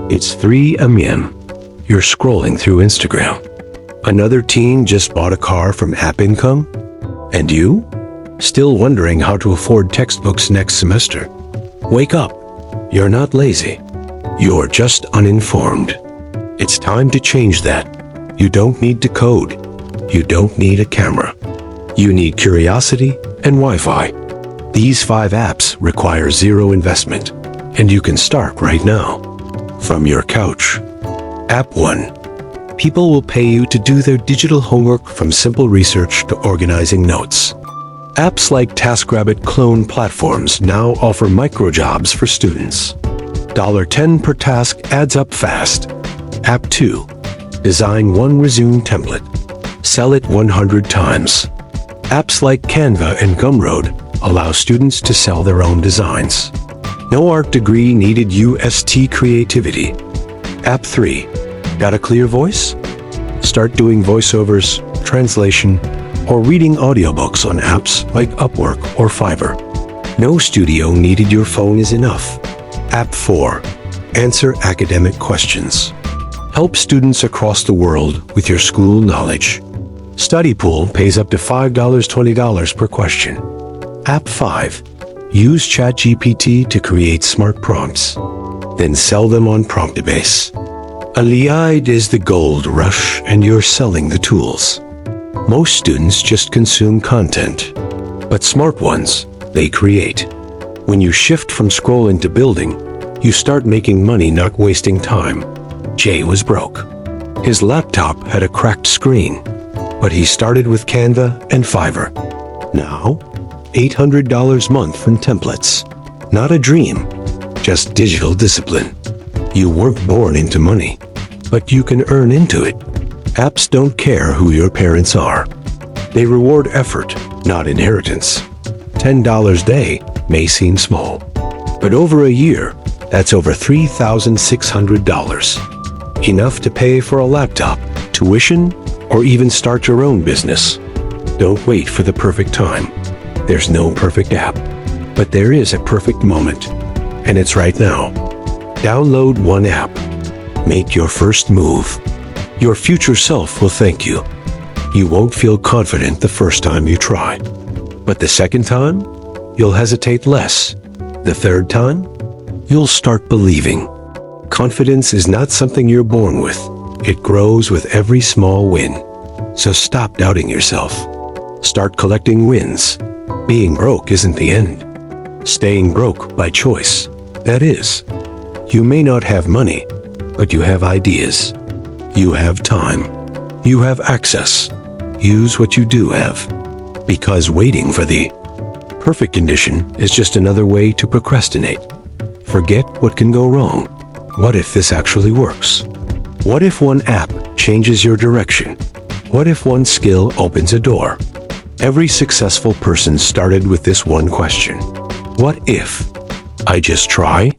It's 3 a.m. You're scrolling through Instagram. Another teen just bought a car from App Income? And you? Still wondering how to afford textbooks next semester? Wake up. You're not lazy. You're just uninformed. It's time to change that. You don't need to code. You don't need a camera. You need curiosity and Wi-Fi. These 5 apps require zero investment, and you can start right now. From your couch. App 1. People will pay you to do their digital homework, from simple research to organizing notes. Apps like TaskRabbit clone platforms now offer microjobs for students. $10 per task adds up fast. App 2. Design one resume template. Sell it 100 times. Apps like Canva and Gumroad allow students to sell their own designs. No art degree needed, UST creativity. App 3. Got a clear voice? Start doing voiceovers, translation, or reading audiobooks on apps like Upwork or Fiverr. No studio needed, your phone is enough. App 4. Answer academic questions. Help students across the world with your school knowledge. Studypool pays up to $5.20 per question. App 5. Use ChatGPT to create smart prompts. Then sell them on Promptabase. A lead is the gold rush, and you're selling the tools. Most students just consume content, but smart ones, they create. When you shift from scrolling to building, you start making money, not wasting time. Jay was broke. His laptop had a cracked screen, but he started with Canva and Fiverr. Now, $800 a month in templates. Not a dream, just digital discipline. You weren't born into money, but you can earn into it. Apps don't care who your parents are. They reward effort, not inheritance. $10 a day may seem small, but over a year, that's over $3,600. Enough to pay for a laptop, tuition, or even start your own business. Don't wait for the perfect time. There's no perfect app, but there is a perfect moment, and it's right now. Download one app. Make your first move. Your future self will thank you. You won't feel confident the first time you try, but the second time, you'll hesitate less. The third time, you'll start believing. Confidence is not something you're born with. It grows with every small win. So stop doubting yourself. Start collecting wins. Being broke isn't the end. Staying broke by choice, that is. You may not have money, but you have ideas. You have time. You have access. Use what you do have. Because waiting for the perfect condition is just another way to procrastinate. Forget what can go wrong. What if this actually works? What if one app changes your direction? What if one skill opens a door? Every successful person started with this one question. What if I just try?